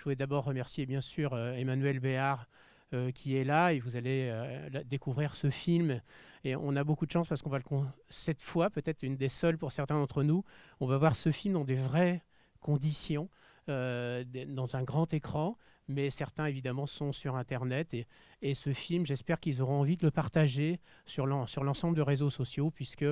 Je voulais d'abord remercier bien sûr Emmanuel Béard qui est là, et vous allez découvrir ce film. Et on a beaucoup de chance parce qu'on va cette fois, peut-être une des seules pour certains d'entre nous, on va voir ce film dans des vraies conditions, dans un grand écran, mais certains évidemment sont sur Internet. Et ce film, j'espère qu'ils auront envie de le partager sur l'ensemble de réseaux sociaux, puisque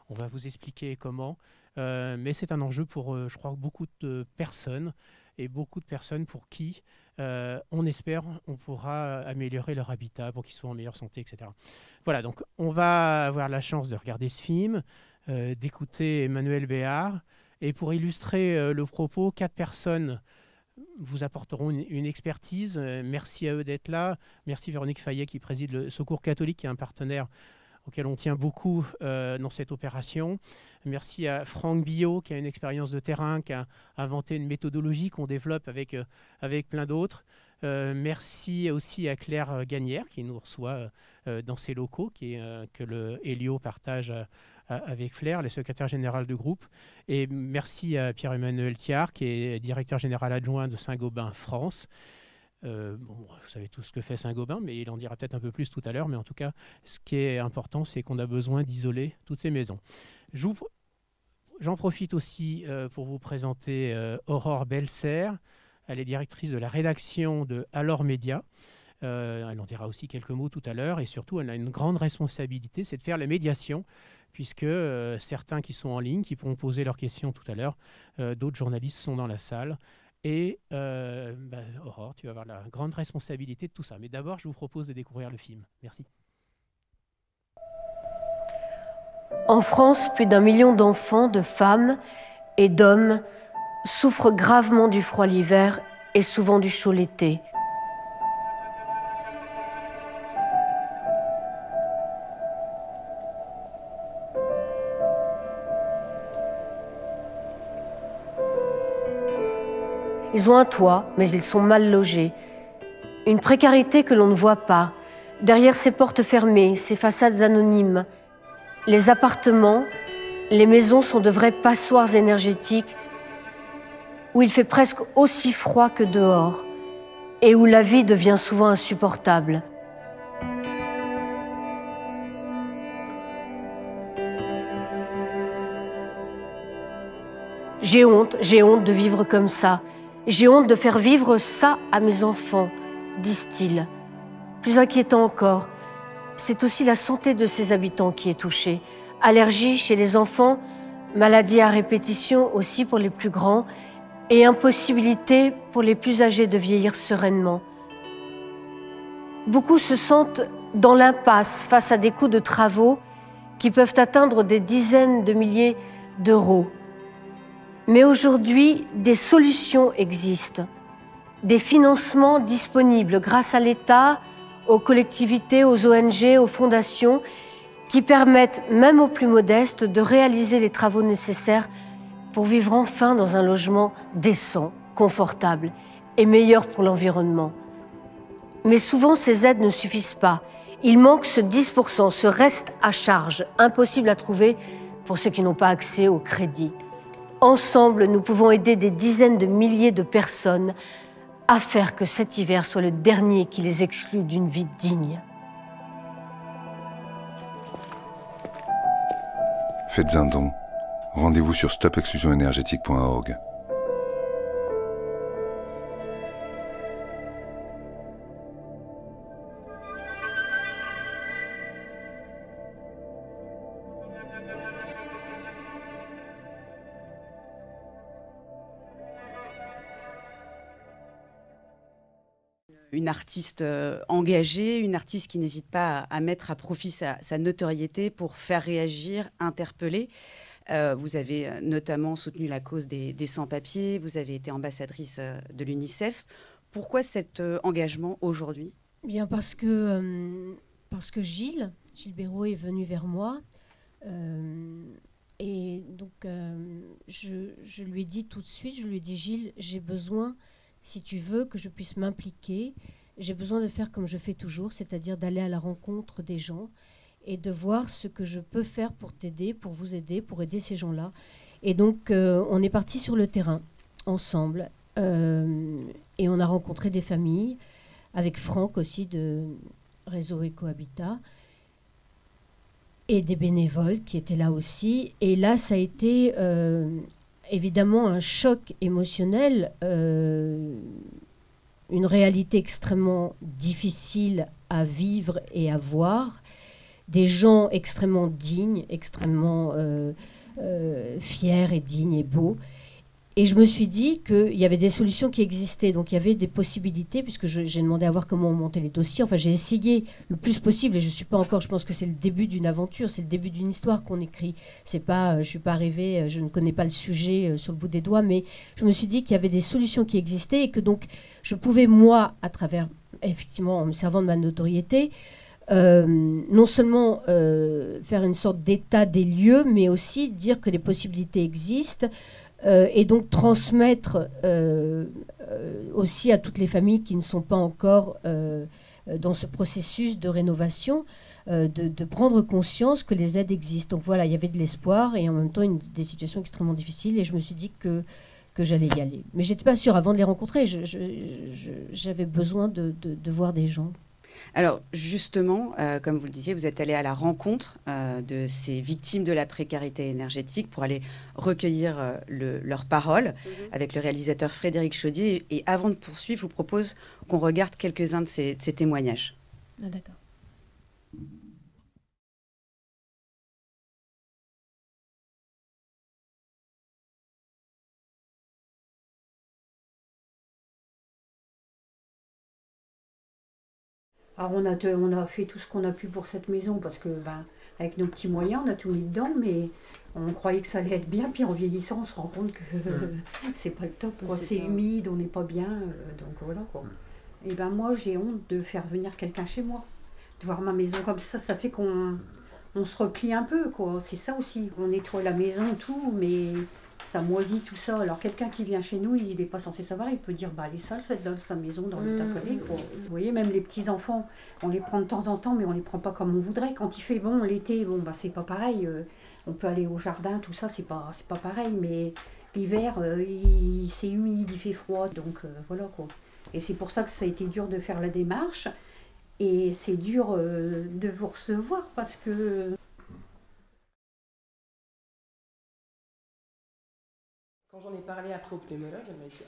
on va vous expliquer comment. Mais c'est un enjeu pour, je crois, beaucoup de personnes, et beaucoup de personnes pour qui on espère on pourra améliorer leur habitat pour qu'ils soient en meilleure santé, etc. Voilà, donc on va avoir la chance de regarder ce film, d'écouter Emmanuel Béard, et pour illustrer le propos, 4 personnes vous apporteront une expertise. Merci à eux d'être là. Merci Véronique Fayet qui préside le Secours catholique, qui est un partenaire auquel on tient beaucoup dans cette opération. Merci à Franck Billot, qui a une expérience de terrain, qui a inventé une méthodologie qu'on développe avec plein d'autres. Merci aussi à Claire Gagnère, qui nous reçoit dans ses locaux, que le Hélio partage avec Flair, le secrétaire général du groupe. Et merci à Pierre-Emmanuel Thiard, qui est directeur général adjoint de Saint-Gobain France. Bon, vous savez tout ce que fait Saint-Gobain, mais il en dira peut-être un peu plus tout à l'heure. Mais en tout cas, ce qui est important, c'est qu'on a besoin d'isoler toutes ces maisons. J'en profite aussi pour vous présenter Aurore Belser. Elle est directrice de la rédaction de Alors Média. Elle en dira aussi quelques mots tout à l'heure. Et surtout, elle a une grande responsabilité, c'est de faire la médiation, puisque certains qui sont en ligne, qui pourront poser leurs questions tout à l'heure, d'autres journalistes sont dans la salle. Et Aurore, tu vas avoir la grande responsabilité de tout ça. Mais d'abord, je vous propose de découvrir le film. Merci. En France, plus d'1 million d'enfants, de femmes et d'hommes souffrent gravement du froid l'hiver et souvent du chaud l'été. Ils ont un toit, mais ils sont mal logés. Une précarité que l'on ne voit pas. Derrière ces portes fermées, ces façades anonymes, les appartements, les maisons sont de vraies passoires énergétiques où il fait presque aussi froid que dehors et où la vie devient souvent insupportable. J'ai honte de vivre comme ça. J'ai honte de faire vivre ça à mes enfants, disent-ils. Plus inquiétant encore, c'est aussi la santé de ces habitants qui est touchée. Allergies chez les enfants, maladies à répétition aussi pour les plus grands, et impossibilité pour les plus âgés de vieillir sereinement. Beaucoup se sentent dans l'impasse face à des coûts de travaux qui peuvent atteindre des dizaines de milliers d'euros. Mais aujourd'hui, des solutions existent, des financements disponibles grâce à l'État, aux collectivités, aux ONG, aux fondations, qui permettent même aux plus modestes de réaliser les travaux nécessaires pour vivre enfin dans un logement décent, confortable et meilleur pour l'environnement. Mais souvent, ces aides ne suffisent pas. Il manque ce 10%, ce reste à charge, impossible à trouver pour ceux qui n'ont pas accès au crédit. Ensemble, nous pouvons aider des dizaines de milliers de personnes à faire que cet hiver soit le dernier qui les exclut d'une vie digne. Faites un don. Rendez-vous sur stopexclusionénergétique.org. Une artiste engagée, une artiste qui n'hésite pas à mettre à profit sa notoriété pour faire réagir, interpeller. Vous avez notamment soutenu la cause des sans-papiers, vous avez été ambassadrice de l'UNICEF. Pourquoi cet engagement aujourd'hui ? Bien parce que Gilles Béraud est venu vers moi et donc je lui ai dit tout de suite, je lui ai dit Gilles, j'ai besoin, si tu veux que je puisse m'impliquer, j'ai besoin de faire comme je fais toujours, c'est-à-dire d'aller à la rencontre des gens et de voir ce que je peux faire pour t'aider, pour vous aider, pour aider ces gens-là. Et donc, on est parti sur le terrain, ensemble. Et on a rencontré des familles, avec Franck aussi de Réseau Éco-Habitat, et des bénévoles qui étaient là aussi. Et là, ça a été évidemment un choc émotionnel, une réalité extrêmement difficile à vivre et à voir, des gens extrêmement dignes, extrêmement fiers et dignes et beaux. Et je me suis dit qu'il y avait des solutions qui existaient, donc il y avait des possibilités, puisque j'ai demandé à voir comment on montait les dossiers. Enfin, j'ai essayé le plus possible, et je suis pas encore, je pense que c'est le début d'une aventure, c'est le début d'une histoire qu'on écrit. C'est pas, je suis pas arrivée, je ne connais pas le sujet sur le bout des doigts, mais je me suis dit qu'il y avait des solutions qui existaient, et que donc je pouvais, moi, à travers, effectivement, en me servant de ma notoriété, non seulement faire une sorte d'état des lieux, mais aussi dire que les possibilités existent, et donc transmettre aussi à toutes les familles qui ne sont pas encore dans ce processus de rénovation, de prendre conscience que les aides existent. Donc voilà, il y avait de l'espoir et en même temps des situations extrêmement difficiles, et je me suis dit que j'allais y aller. Mais je n'étais pas sûre avant de les rencontrer, j'avais besoin de voir des gens. Alors justement, comme vous le disiez, vous êtes allé à la rencontre de ces victimes de la précarité énergétique pour aller recueillir leurs paroles avec le réalisateur Frédéric Chaudier. Et avant de poursuivre, je vous propose qu'on regarde quelques-uns de ces témoignages. Ah, d'accord. Alors on a fait tout ce qu'on a pu pour cette maison parce que avec nos petits moyens on a tout mis dedans, mais on croyait que ça allait être bien, puis en vieillissant on se rend compte que c'est pas le top, c'est humide, on n'est pas bien, donc voilà quoi. Et moi j'ai honte de faire venir quelqu'un chez moi, de voir ma maison comme ça fait qu'on se replie un peu quoi, c'est ça aussi, on nettoie la maison tout, mais ça moisit tout ça. Alors quelqu'un qui vient chez nous, il n'est pas censé savoir, il peut dire elle est sale sa maison dans l'état qu'elle est. Vous voyez, même les petits enfants, on les prend de temps en temps, mais on les prend pas comme on voudrait. Quand il fait bon l'été, c'est pas pareil. On peut aller au jardin, tout ça, c'est pas pareil. Mais l'hiver, c'est humide, il fait froid, donc voilà quoi. Et c'est pour ça que ça a été dur de faire la démarche. Et c'est dur de vous recevoir parce que. Quand j'en ai parlé après au pneumologue, elle m'a dit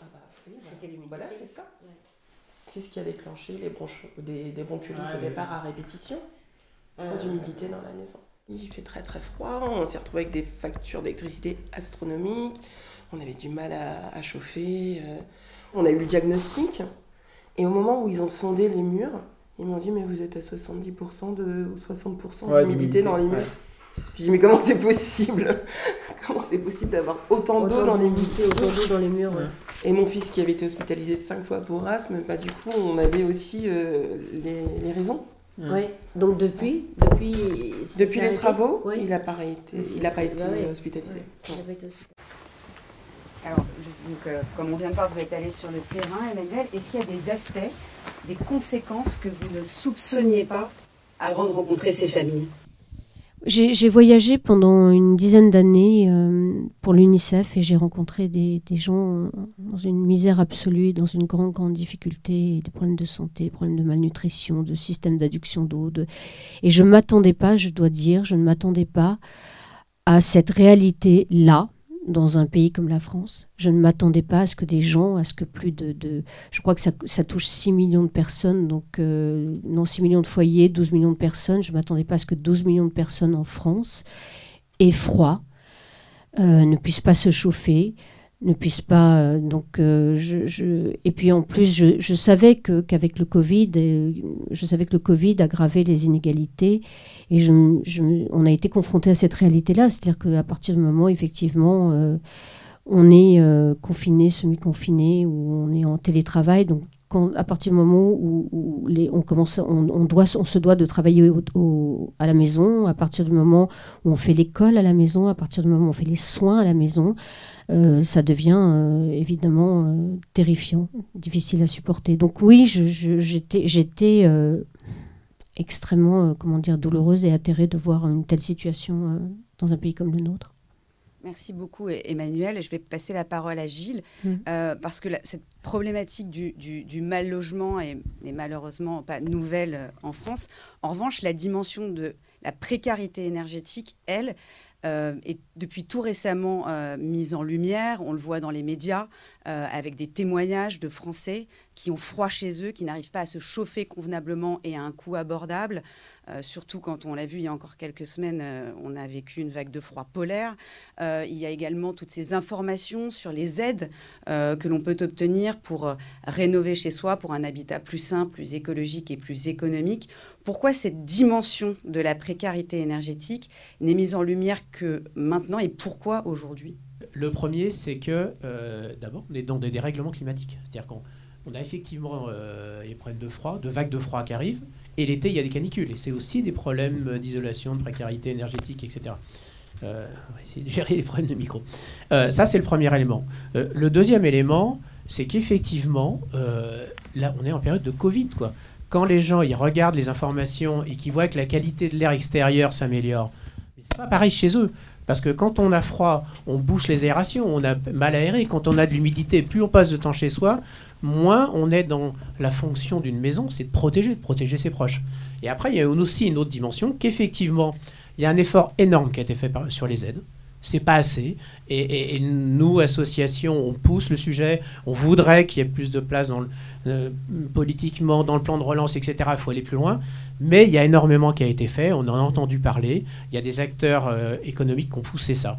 oui, voilà, c'est ça. Ouais. C'est ce qui a déclenché des bronchiolites au départ à répétition, trop d'humidité dans la maison. Il fait très très froid, on s'est retrouvé avec des factures d'électricité astronomiques, on avait du mal à chauffer, on a eu le diagnostic, et au moment où ils ont sondé les murs, ils m'ont dit mais vous êtes à 70% ou 60% d'humidité dans les murs. Ouais. J'ai dit mais comment c'est possible? Comment c'est possible d'avoir autant d'eau dans les murs? Autant d'eau dans les murs, ouais. Et mon fils qui avait été hospitalisé 5 fois pour asthme, du coup on avait aussi les raisons. Oui, donc depuis les travaux, oui. Il n'a pas été hospitalisé. Ouais. Alors, comme on vient de voir, vous êtes allé sur le terrain, Emmanuel. Est-ce qu'il y a des aspects, des conséquences que vous ne soupçonniez pas avant de rencontrer ces familles? J'ai voyagé pendant une dizaine d'années pour l'UNICEF et j'ai rencontré des gens dans une misère absolue, dans une grande difficulté, des problèmes de santé, des problèmes de malnutrition, de système d'adduction d'eau. Et je ne m'attendais pas, je dois dire, je ne m'attendais pas à cette réalité-là, dans un pays comme la France. Je ne m'attendais pas à ce que des gens, à ce que plus de je crois que ça touche 6 millions de personnes, donc non 6 millions de foyers, 12 millions de personnes. Je ne m'attendais pas à ce que 12 millions de personnes en France aient froid, ne puissent pas se chauffer, ne puissent pas... Et puis en plus, je savais qu'avec le Covid, je savais que le Covid aggravait les inégalités et on a été confrontés à cette réalité-là, c'est-à-dire qu'à partir du moment, effectivement, on est confiné, semi-confiné, ou on est en télétravail, donc à partir du moment où on se doit de travailler à la maison, à partir du moment où on fait l'école à la maison, à partir du moment où on fait les soins à la maison, ça devient évidemment terrifiant, difficile à supporter. Donc oui, j'étais extrêmement douloureuse et atterrée de voir une telle situation dans un pays comme le nôtre. Merci beaucoup Emmanuel. Je vais passer la parole à Gilles parce que cette problématique du mal logement est malheureusement pas nouvelle en France. En revanche, la dimension de la précarité énergétique, elle, est depuis tout récemment mise en lumière. On le voit dans les médias avec des témoignages de Français qui ont froid chez eux, qui n'arrivent pas à se chauffer convenablement et à un coût abordable. Surtout quand on l'a vu il y a encore quelques semaines, on a vécu une vague de froid polaire. Il y a également toutes ces informations sur les aides que l'on peut obtenir pour rénover chez soi, pour un habitat plus sain, plus écologique et plus économique. Pourquoi cette dimension de la précarité énergétique n'est mise en lumière que maintenant et pourquoi aujourd'hui ? Le premier, c'est que d'abord, on est dans des dérèglements climatiques. C'est-à-dire qu'on a effectivement des problèmes de froid, de vagues de froid qui arrivent, et l'été, il y a des canicules. Et c'est aussi des problèmes d'isolation, de précarité énergétique, etc. On va essayer de gérer les problèmes de micro. Ça, c'est le premier élément. Le deuxième élément, c'est qu'effectivement, là, on est en période de Covid, quoi. Quand les gens ils regardent les informations et qu'ils voient que la qualité de l'air extérieur s'améliore, c'est pas pareil chez eux. Parce que quand on a froid, on bouche les aérations, on a mal aéré. Quand on a de l'humidité, plus on passe de temps chez soi, moins on est dans la fonction d'une maison, c'est de protéger ses proches. Et après, il y a aussi une autre dimension, qu'effectivement, il y a un effort énorme qui a été fait sur les aides. C'est pas assez. Et nous, associations, on pousse le sujet. On voudrait qu'il y ait plus de place politiquement, dans le plan de relance, etc. Il faut aller plus loin. Mais il y a énormément qui a été fait. On en a entendu parler. Il y a des acteurs économiques qui ont poussé ça.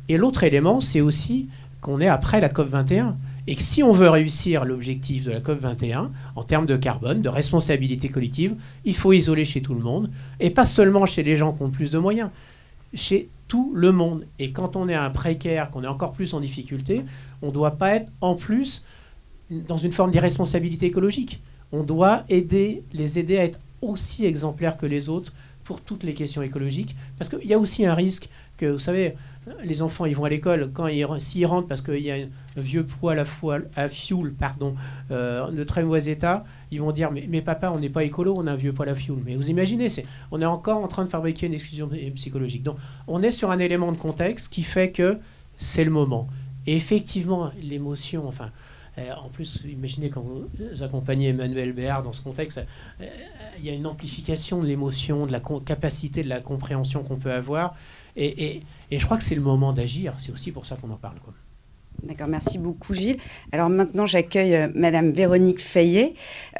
Et l'autre élément, c'est aussi qu'on est après la COP21. Et que si on veut réussir l'objectif de la COP21, en termes de carbone, de responsabilité collective, il faut isoler chez tout le monde. Et pas seulement chez les gens qui ont plus de moyens. Chez tout le monde. Et quand on est un précaire, qu'on est encore plus en difficulté, on ne doit pas être en plus dans une forme d'irresponsabilité écologique. On doit les aider à être aussi exemplaires que les autres pour toutes les questions écologiques. Parce qu'il y a aussi un risque que, vous savez, les enfants, ils vont à l'école, s'ils rentrent parce qu'il y a un vieux poêle à fioul de très mauvais état, ils vont dire mais papa, on n'est pas écolo, on a un vieux poêle à fioul. Mais vous imaginez, on est encore en train de fabriquer une exclusion psychologique. Donc on est sur un élément de contexte qui fait que c'est le moment. Et effectivement, l'émotion, enfin... En plus, imaginez quand vous accompagnez Emmanuel Béard dans ce contexte, il y a une amplification de l'émotion, de la capacité de la compréhension qu'on peut avoir. Et je crois que c'est le moment d'agir. C'est aussi pour ça qu'on en parle, quoi. D'accord, merci beaucoup Gilles. Alors maintenant, j'accueille Madame Véronique Fayet.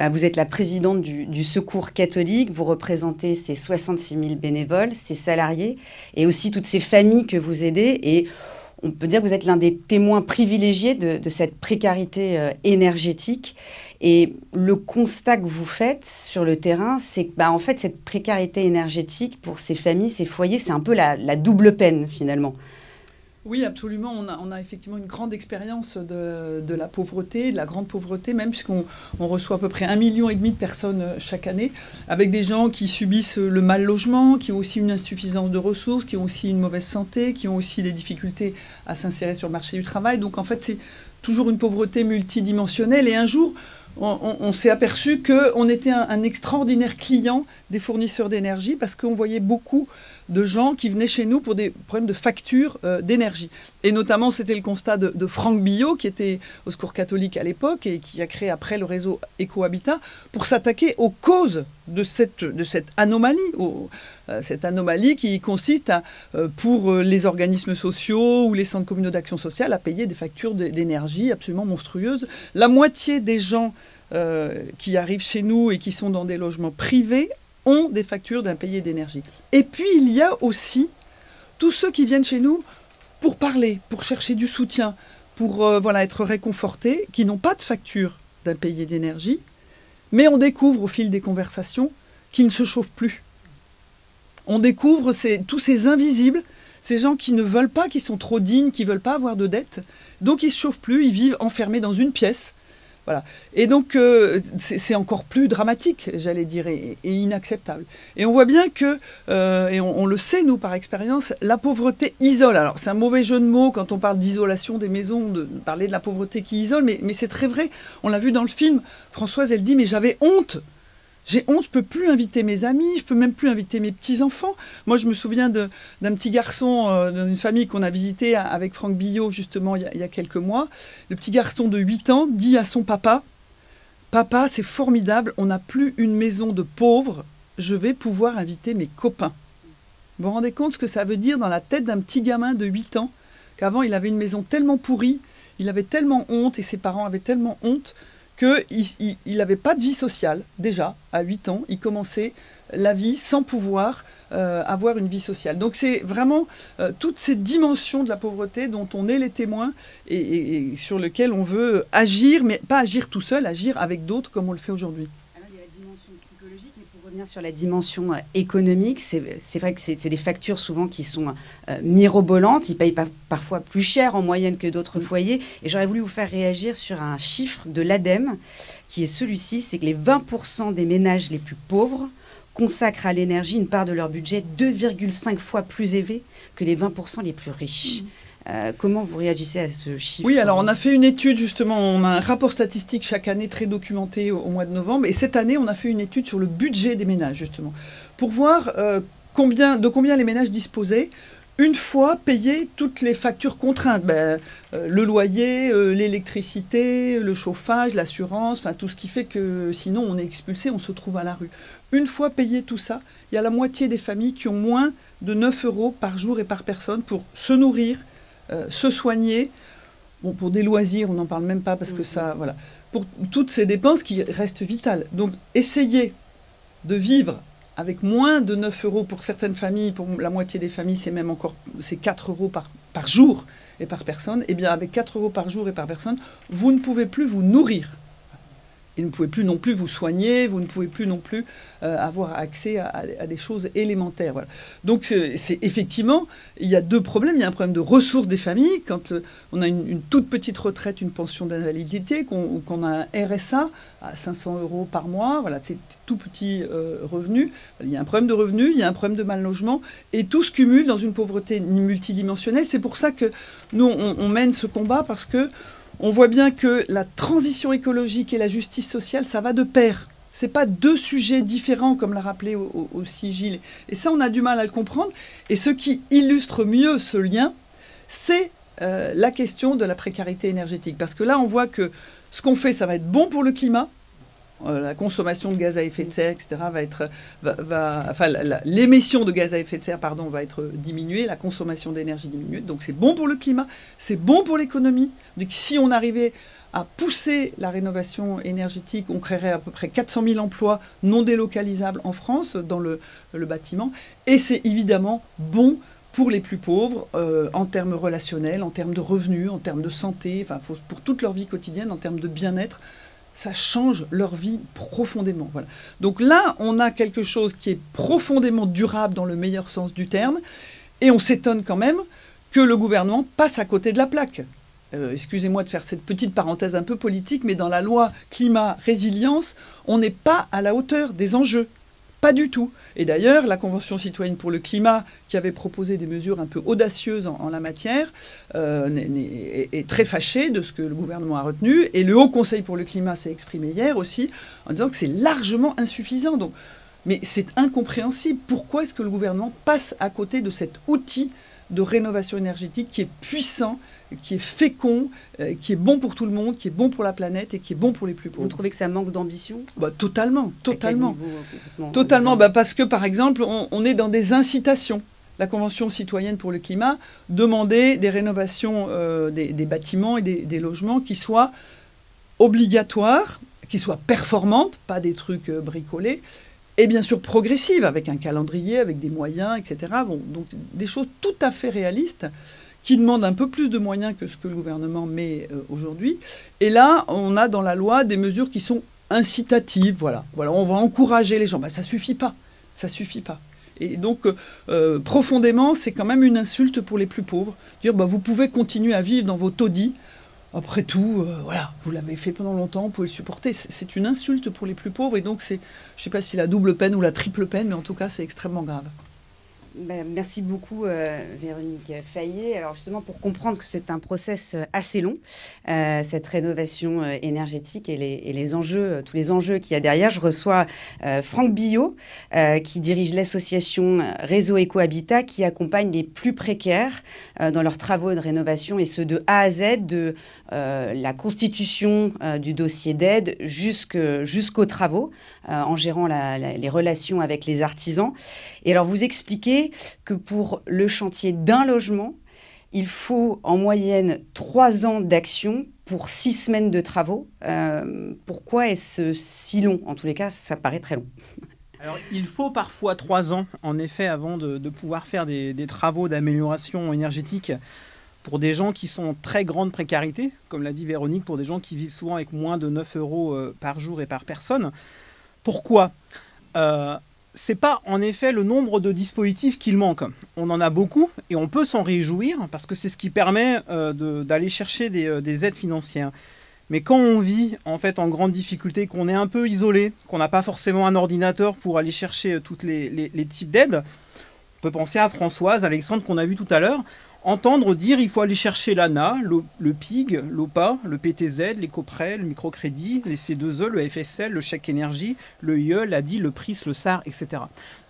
Vous êtes la présidente du Secours catholique. Vous représentez ces 66 000 bénévoles, ces salariés et aussi toutes ces familles que vous aidez. Et on peut dire que vous êtes l'un des témoins privilégiés de cette précarité énergétique. Et le constat que vous faites sur le terrain, c'est que en fait, cette précarité énergétique pour ces familles, ces foyers, c'est un peu la double peine finalement. Oui, absolument. On a effectivement une grande expérience de la pauvreté, de la grande pauvreté, même puisqu'on reçoit à peu près 1,5 million de personnes chaque année, avec des gens qui subissent le mal logement, qui ont aussi une insuffisance de ressources, qui ont aussi une mauvaise santé, qui ont aussi des difficultés à s'insérer sur le marché du travail. Donc en fait, c'est toujours une pauvreté multidimensionnelle. Et un jour, on s'est aperçu qu'on était un extraordinaire client des fournisseurs d'énergie parce qu'on voyait beaucoup de gens qui venaient chez nous pour des problèmes de facture d'énergie. Et notamment, c'était le constat de Franck Billot, qui était au Secours catholique à l'époque et qui a créé après le réseau Ecohabitat pour s'attaquer aux causes de cette anomalie. Cette anomalie qui consiste pour les organismes sociaux ou les centres communaux d'action sociale à payer des factures d'énergie absolument monstrueuses. La moitié des gens qui arrivent chez nous et qui sont dans des logements privés ont des factures d'impayés d'énergie. Et puis, il y a aussi tous ceux qui viennent chez nous pour parler, pour chercher du soutien, pour être réconfortés, qui n'ont pas de facture d'impayés d'énergie, mais on découvre au fil des conversations qu'ils ne se chauffent plus. On découvre tous ces invisibles, ces gens qui ne veulent pas, qui sont trop dignes, qui ne veulent pas avoir de dettes, donc ils ne se chauffent plus, ils vivent enfermés dans une pièce. Voilà. Et donc, c'est encore plus dramatique, j'allais dire, et inacceptable. Et on voit bien que, et on le sait, nous, par expérience, la pauvreté isole. Alors, c'est un mauvais jeu de mots quand on parle d'isolation des maisons, de parler de la pauvreté qui isole, mais c'est très vrai. On l'a vu dans le film. Françoise, elle dit, mais j'avais honte. J'ai honte, je peux plus inviter mes amis, je peux même plus inviter mes petits-enfants. Moi, je me souviens d'un petit garçon d'une famille qu'on a visité avec Franck Billot, justement, il y a quelques mois. Le petit garçon de 8 ans dit à son papa, « Papa, c'est formidable, on n'a plus une maison de pauvres, je vais pouvoir inviter mes copains. » Vous vous rendez compte ce que ça veut dire dans la tête d'un petit gamin de 8 ans, qu'avant, il avait une maison tellement pourrie, il avait tellement honte, et ses parents avaient tellement honte, qu'il n'avait pas de vie sociale, déjà, à 8 ans. Il commençait la vie sans pouvoir avoir une vie sociale. Donc c'est vraiment toutes ces dimensions de la pauvreté dont on est les témoins et sur lesquelles on veut agir, mais pas agir tout seul, agir avec d'autres comme on le fait aujourd'hui. Alors, il y a la dimension psychologique, mais pour revenir sur la dimension économique, c'est vrai que c'est des factures souvent qui sont mirobolantes. Ils payent parfois plus cher en moyenne que d'autres foyers. Et j'aurais voulu vous faire réagir sur un chiffre de l'ADEME, qui est celui-ci, c'est que les 20% des ménages les plus pauvres consacrent à l'énergie une part de leur budget 2,5 fois plus élevée que les 20% les plus riches. Comment vous réagissez à ce chiffre? Oui, alors on a fait une étude justement, on a un rapport statistique chaque année très documenté au mois de novembre, et cette année on a fait une étude sur le budget des ménages justement, pour voir de combien les ménages disposaient une fois payées toutes les factures contraintes, le loyer, l'électricité, le chauffage, l'assurance, enfin tout ce qui fait que sinon on est expulsé, on se trouve à la rue. Une fois payé tout ça, il y a la moitié des familles qui ont moins de 9 € par jour et par personne pour se nourrir, se soigner, bon, pour des loisirs, on n'en parle même pas parce que ça, voilà, pour toutes ces dépenses qui restent vitales. Donc, essayer de vivre avec moins de 9 € pour certaines familles, pour la moitié des familles, c'est même encore, c'est 4 € par jour et par personne. Eh bien, avec 4 € par jour et par personne, vous ne pouvez plus vous nourrir. Et vous ne pouvez plus non plus vous soigner, vous ne pouvez plus non plus avoir accès à des choses élémentaires. Voilà. Donc, c'est effectivement, il y a deux problèmes. Il y a un problème de ressources des familles. Quand on a une toute petite retraite, une pension d'invalidité, qu'on a un RSA à 500 € par mois, voilà, c'est tout petit revenu. Il y a un problème de revenus, il y a un problème de mal logement, et tout se cumule dans une pauvreté multidimensionnelle. C'est pour ça que nous, on mène ce combat, parce que on voit bien que la transition écologique et la justice sociale, ça va de pair. Ce n'est pas deux sujets différents, comme l'a rappelé aussi Gilles. Et ça, on a du mal à le comprendre. Et ce qui illustre mieux ce lien, c'est la question de la précarité énergétique. Parce que là, on voit que ce qu'on fait, ça va être bon pour le climat. La consommation de gaz à effet de serre, etc., l'émission de gaz à effet de serre, pardon, va être diminuée, la consommation d'énergie diminuée. Donc c'est bon pour le climat, c'est bon pour l'économie. Donc si on arrivait à pousser la rénovation énergétique, on créerait à peu près 400 000 emplois non délocalisables en France dans le bâtiment. Et c'est évidemment bon pour les plus pauvres, en termes relationnels, en termes de revenus, en termes de santé, enfin, pour toute leur vie quotidienne, en termes de bien-être. Ça change leur vie profondément. Voilà. Donc là, on a quelque chose qui est profondément durable dans le meilleur sens du terme, et on s'étonne quand même que le gouvernement passe à côté de la plaque. Excusez-moi de faire cette petite parenthèse un peu politique, mais dans la loi climat-résilience, on n'est pas à la hauteur des enjeux. Pas du tout. Et d'ailleurs, la Convention citoyenne pour le climat, qui avait proposé des mesures un peu audacieuses en la matière, est très fâchée de ce que le gouvernement a retenu. Et le Haut Conseil pour le climat s'est exprimé hier aussi, en disant que c'est largement insuffisant. Donc, mais c'est incompréhensible. Pourquoi est-ce que le gouvernement passe à côté de cet outil de rénovation énergétique qui est puissant, qui est fécond, qui est bon pour tout le monde, qui est bon pour la planète et qui est bon pour les plus pauvres. Vous trouvez que ça manque d'ambition? Totalement. Totalement, parce que, par exemple, on est dans des incitations. La Convention citoyenne pour le climat demandait des rénovations des bâtiments et des logements qui soient obligatoires, qui soient performantes, pas des trucs bricolés, et bien sûr progressive, avec un calendrier, avec des moyens, etc. Bon, donc des choses tout à fait réalistes qui demandent un peu plus de moyens que ce que le gouvernement met aujourd'hui. Et là, on a dans la loi des mesures qui sont incitatives. Voilà, on va encourager les gens. Ça suffit pas. Ça suffit pas. Et donc, profondément, c'est quand même une insulte pour les plus pauvres. Dire, vous pouvez continuer à vivre dans vos taudis. Après tout, voilà, vous l'avez fait pendant longtemps, vous pouvez le supporter. C'est une insulte pour les plus pauvres, et donc c'est, je ne sais pas si la double peine ou la triple peine, mais en tout cas, c'est extrêmement grave. Merci beaucoup Véronique Fayet. Alors justement, pour comprendre que c'est un process assez long, cette rénovation énergétique et les enjeux, tous les enjeux qu'il y a derrière, je reçois Franck Billot, qui dirige l'association Réseau Éco-Habitat, qui accompagne les plus précaires dans leurs travaux de rénovation, et ce de A à Z, de la constitution du dossier d'aide jusqu'aux travaux, en gérant les relations avec les artisans. Et alors vous expliquez que pour le chantier d'un logement, il faut en moyenne 3 ans d'action pour 6 semaines de travaux. Pourquoi est-ce si long? En tous les cas, ça paraît très long. Alors, il faut parfois 3 ans, en effet, avant de pouvoir faire des travaux d'amélioration énergétique pour des gens qui sont en très grande précarité, comme l'a dit Véronique, pour des gens qui vivent souvent avec moins de 9 € par jour et par personne. Pourquoi ? C'est pas en effet le nombre de dispositifs qu'il manque. On en a beaucoup et on peut s'en réjouir parce que c'est ce qui permet d'aller chercher des aides financières. Mais quand on vit en fait en grande difficulté, qu'on est un peu isolé, qu'on n'a pas forcément un ordinateur pour aller chercher tous les types d'aides, on peut penser à Françoise, Alexandre qu'on a vu tout à l'heure, entendre dire il faut aller chercher l'ANA, le PIG, l'OPA, le PTZ, l'éco-prêt, le microcrédit, les C2E, le FSL, le chèque énergie, le IE, l'ADI, le PRIS, le SAR, etc.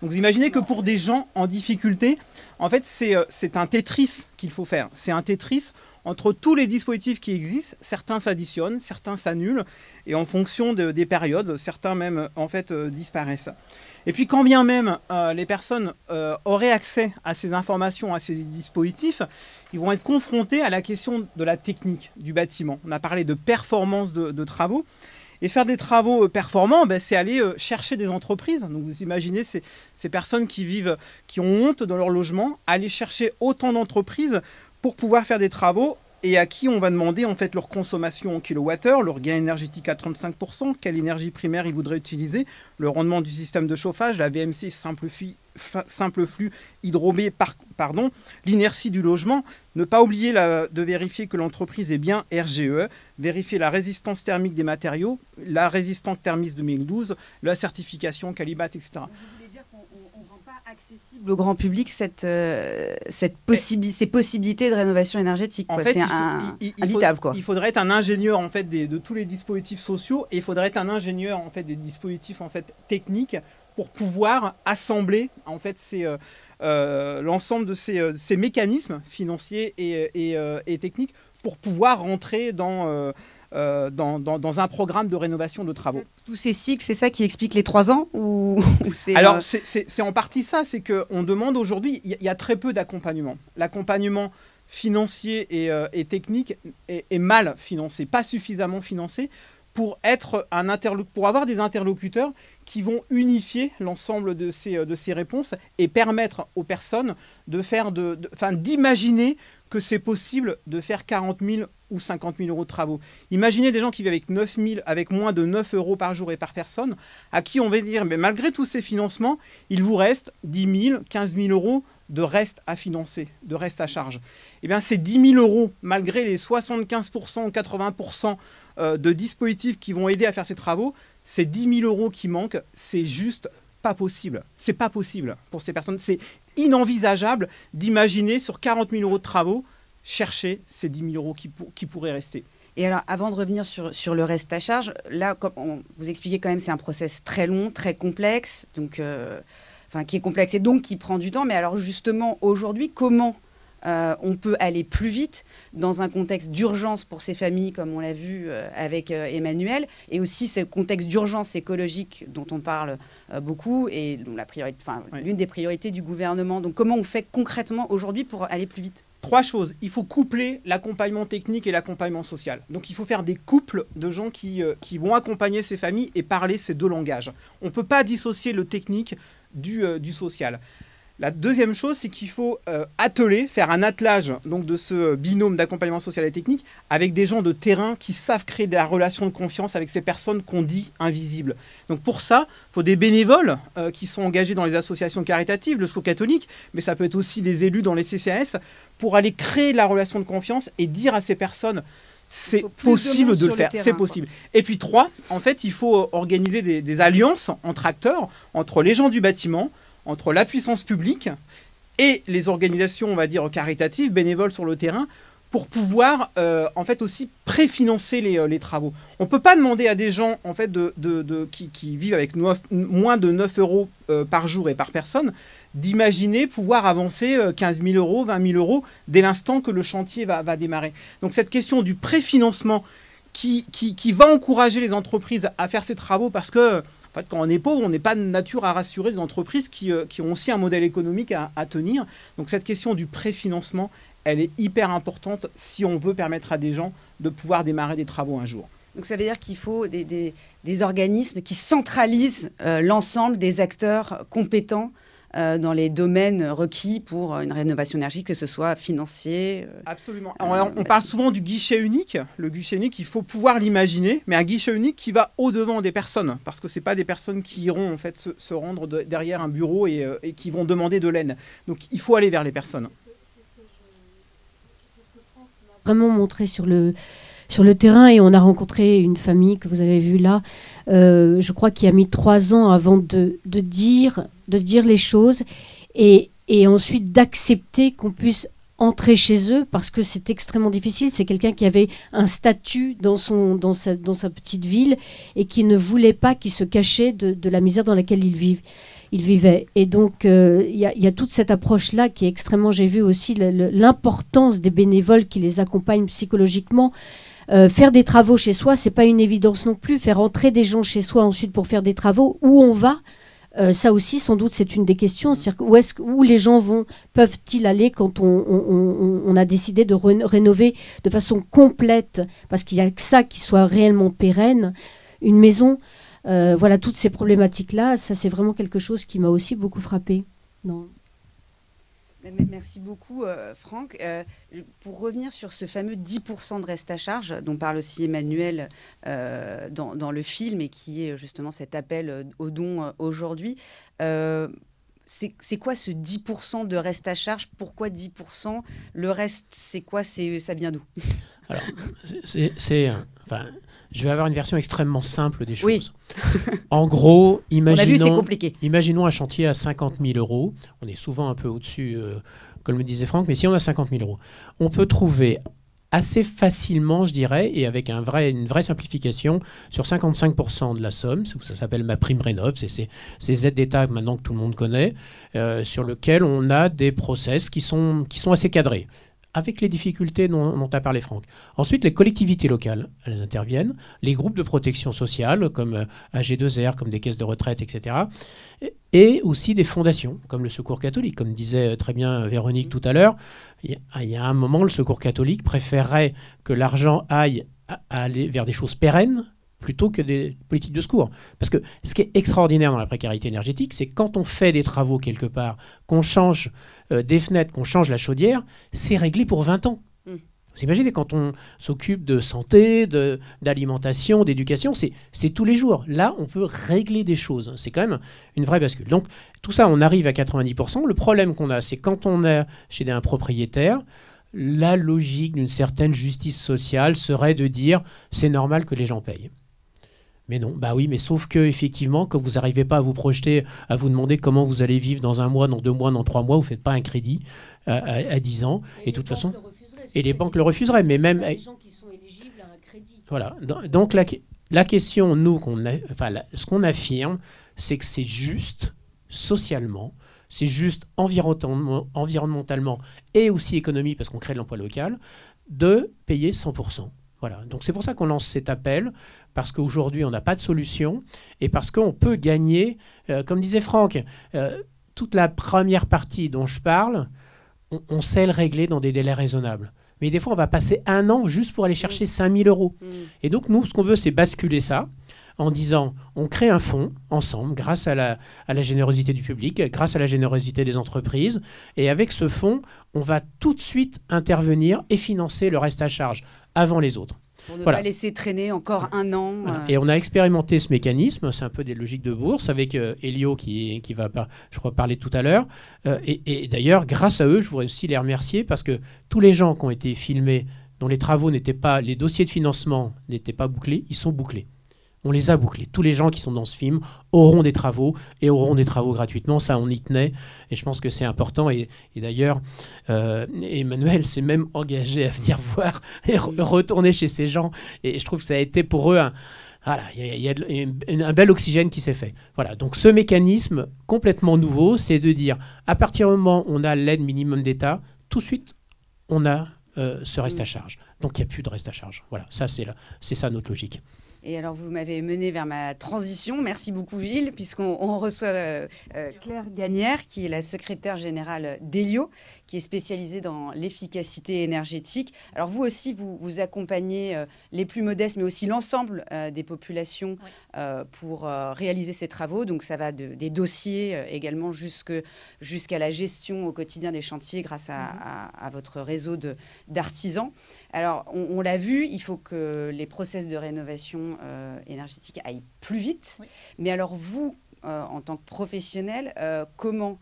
Donc vous imaginez que pour des gens en difficulté, en fait c'est un Tetris qu'il faut faire. C'est un Tetris entre tous les dispositifs qui existent. Certains s'additionnent, certains s'annulent, et en fonction des périodes, certains même en fait disparaissent. Et puis quand bien même les personnes auraient accès à ces informations, à ces dispositifs, ils vont être confrontés à la question de la technique du bâtiment. On a parlé de performance de travaux. Et faire des travaux performants, c'est aller chercher des entreprises. Donc vous imaginez ces personnes qui ont honte dans leur logement, aller chercher autant d'entreprises pour pouvoir faire des travaux, et à qui on va demander en fait leur consommation en kilowattheure, leur gain énergétique à 35%, quelle énergie primaire ils voudraient utiliser, le rendement du système de chauffage, la VMC simple flux hydrobé, l'inertie du logement. Ne pas oublier de vérifier que l'entreprise est bien RGE, vérifier la résistance thermique des matériaux, la résistance thermique 2012, la certification Calibat, etc. Accessible au grand public ces possibilités de rénovation énergétique. En fait, c'est invitable. Il faudrait être un ingénieur en fait de tous les dispositifs sociaux, et il faudrait être un ingénieur en fait des dispositifs en fait techniques pour pouvoir assembler en fait l'ensemble de ces mécanismes financiers et techniques pour pouvoir rentrer dans un programme de rénovation de travaux. Tous ces cycles, c'est ça qui explique les 3 ans ou c'est Alors, c'est en partie ça, c'est qu'on demande aujourd'hui, il y a très peu d'accompagnement. L'accompagnement financier et technique est mal financé, pas suffisamment financé pour avoir des interlocuteurs qui vont unifier l'ensemble de ces réponses et permettre aux personnes d'imaginer que c'est possible de faire 40 000 ou 50 000 € de travaux. Imaginez des gens qui vivent avec moins de 9 € par jour et par personne, à qui on va dire, mais malgré tous ces financements, il vous reste 10 000, 15 000 € de reste à financer, de reste à charge. Eh bien, ces 10 000 €, malgré les 75% ou 80% de dispositifs qui vont aider à faire ces travaux, ces 10 000 € qui manquent, c'est juste pas possible. C'est pas possible pour ces personnes. C'est inenvisageable d'imaginer sur 40 000 € de travaux chercher ces 10 000 € qui pourraient rester. Et alors, avant de revenir sur le reste à charge, là, comme vous expliquez quand même, c'est un process très long, très complexe, donc, qui est complexe et donc qui prend du temps. Mais alors justement, aujourd'hui, comment on peut aller plus vite dans un contexte d'urgence pour ces familles, comme on l'a vu avec Emmanuel, et aussi ce contexte d'urgence écologique dont on parle beaucoup et dont l'une des priorités du gouvernement. Donc comment on fait concrètement aujourd'hui pour aller plus vite ? 3 choses. Il faut coupler l'accompagnement technique et l'accompagnement social. Donc il faut faire des couples de gens qui vont accompagner ces familles et parler ces 2 langages. On ne peut pas dissocier le technique du social. La deuxième chose, c'est qu'il faut faire un attelage donc, de ce binôme d'accompagnement social et technique avec des gens de terrain qui savent créer des relations de confiance avec ces personnes qu'on dit invisibles. Donc pour ça, il faut des bénévoles qui sont engagés dans les associations caritatives, le Secours catholique, mais ça peut être aussi des élus dans les CCAS, pour aller créer de la relation de confiance et dire à ces personnes c'est possible de le faire, c'est possible. Et puis 3, en fait, il faut organiser des alliances entre acteurs, entre les gens du bâtiment, entre la puissance publique et les organisations, on va dire, caritatives, bénévoles sur le terrain, pour pouvoir en fait aussi préfinancer les travaux. On ne peut pas demander à des gens en fait, qui vivent avec moins de 9 euros par jour et par personne d'imaginer pouvoir avancer 15 000 euros, 20 000 euros dès l'instant que le chantier va démarrer. Donc cette question du préfinancement qui va encourager les entreprises à faire ces travaux, parce que en fait, quand on est pauvre, on n'est pas de nature à rassurer les entreprises qui ont aussi un modèle économique à tenir. Donc cette question du préfinancement, elle est hyper importante si on veut permettre à des gens de pouvoir démarrer des travaux un jour. Donc ça veut dire qu'il faut des organismes qui centralisent l'ensemble des acteurs compétents dans les domaines requis pour une rénovation énergétique, que ce soit financier. Absolument. On parle souvent du guichet unique. Le guichet unique, il faut pouvoir l'imaginer, mais un guichet unique qui va au-devant des personnes, parce que ce n'est pas des personnes qui iront en fait, se rendre derrière un bureau et qui vont demander de l'aide. Donc il faut aller vers les personnes. Vraiment montré sur le terrain, et on a rencontré une famille que vous avez vue là, je crois qu'il a mis 3 ans avant de dire les choses et ensuite d'accepter qu'on puisse entrer chez eux, parce que c'est extrêmement difficile. C'est quelqu'un qui avait un statut dans sa petite ville et qui ne voulait pas, qui se cachait de la misère dans laquelle il vivait. Et donc, il y a toute cette approche-là qui est extrêmement... J'ai vu aussi l'importance des bénévoles qui les accompagnent psychologiquement. Faire des travaux chez soi, c'est pas une évidence non plus. Faire entrer des gens chez soi ensuite pour faire des travaux, où on va, ça aussi, sans doute, c'est une des questions. C'est-à-dire où les gens peuvent-ils aller quand on a décidé de rénover de façon complète, parce qu'il n'y a que ça qui soit réellement pérenne, une maison. Voilà, toutes ces problématiques-là, ça c'est vraiment quelque chose qui m'a aussi beaucoup frappée. Merci beaucoup, Franck. Pour revenir sur ce fameux 10% de reste à charge dont parle aussi Emmanuel dans le film, et qui est justement cet appel aux dons aujourd'hui, c'est quoi ce 10% de reste à charge? Pourquoi 10%? Le reste, c'est quoi? Ça vient d'où? Alors, je vais avoir une version extrêmement simple des choses. Oui. En gros, imaginons un chantier à 50 000 euros. On est souvent un peu au-dessus, comme le disait Franck, mais si on a 50 000 euros, on peut trouver assez facilement, je dirais, et avec une vraie simplification, sur 55% de la somme, ça s'appelle ma prime rénov', c'est ces aides d'État maintenant que tout le monde connaît, sur lequel on a des process qui sont assez cadrés, avec les difficultés dont a parlé Franck. Ensuite, les collectivités locales, elles interviennent, les groupes de protection sociale, comme AG2R, comme des caisses de retraite, etc., et aussi des fondations, comme le Secours catholique. Comme disait très bien Véronique tout à l'heure, il y a un moment, le Secours catholique préférerait que l'argent aille aller vers des choses pérennes, plutôt que des politiques de secours. Parce que ce qui est extraordinaire dans la précarité énergétique, c'est quand on fait des travaux quelque part, qu'on change des fenêtres, qu'on change la chaudière, c'est réglé pour 20 ans. Vous imaginez, quand on s'occupe de santé, d'alimentation, d'éducation, c'est tous les jours. Là, on peut régler des choses. C'est quand même une vraie bascule. Donc, tout ça, on arrive à 90%. Le problème qu'on a, c'est quand on est chez un propriétaire, la logique d'une certaine justice sociale serait de dire c'est normal que les gens payent. Mais non, bah oui, mais sauf que effectivement, quand vous n'arrivez pas à vous projeter, à vous demander comment vous allez vivre dans 1 mois, dans 2 mois, dans 3 mois, vous ne faites pas un crédit à 10 ans. Et de toute façon, et les banques le refuseraient, mais même les gens qui sont éligibles à un crédit. Voilà. Donc la question, nous, ce qu'on affirme, c'est que c'est juste socialement, c'est juste environnementalement et aussi économie, parce qu'on crée de l'emploi local, de payer 100%. Voilà. Donc c'est pour ça qu'on lance cet appel, parce qu'aujourd'hui on n'a pas de solution, et parce qu'on peut gagner, comme disait Franck, toute la première partie dont je parle, on sait le régler dans des délais raisonnables. Mais des fois on va passer 1 an juste pour aller chercher 5 000 euros. Et donc nous, ce qu'on veut, c'est basculer ça, en disant on crée un fonds ensemble, grâce à la générosité du public, grâce à la générosité des entreprises, et avec ce fonds, on va tout de suite intervenir et financer le reste à charge avant les autres. Pour ne pas laisser traîner encore 1 an. Voilà. Et on a expérimenté ce mécanisme, c'est un peu des logiques de bourse, avec Elio qui va, je crois, parler tout à l'heure. Et d'ailleurs, grâce à eux, je voudrais aussi les remercier, parce que tous les gens qui ont été filmés, dont les travaux n'étaient pas, les dossiers de financement n'étaient pas bouclés, ils sont bouclés. On les a bouclés. Tous les gens qui sont dans ce film auront des travaux et auront des travaux gratuitement. Ça, on y tenait. Et je pense que c'est important. Et d'ailleurs, Emmanuel s'est même engagé à venir voir et retourner chez ces gens. Et je trouve que ça a été pour eux voilà, il y a un bel oxygène qui s'est fait. Voilà, donc ce mécanisme complètement nouveau, c'est de dire, à partir du moment où on a l'aide minimum d'État, tout de suite, on a ce reste à charge. Donc il n'y a plus de reste à charge. Voilà, ça c'est ça notre logique. Et alors, vous m'avez mené vers ma transition. Merci beaucoup, Gilles, puisqu'on reçoit Claire Gagnère, qui est la secrétaire générale d'Elio, qui est spécialisée dans l'efficacité énergétique. Alors, vous aussi, vous accompagnez les plus modestes, mais aussi l'ensemble des populations pour réaliser ces travaux. Donc, ça va des dossiers également jusqu'à la gestion au quotidien des chantiers grâce à votre réseau d'artisans. Alors, on l'a vu, il faut que les process de rénovation énergétique aille plus vite. Oui. Mais alors vous, en tant que professionnel, comment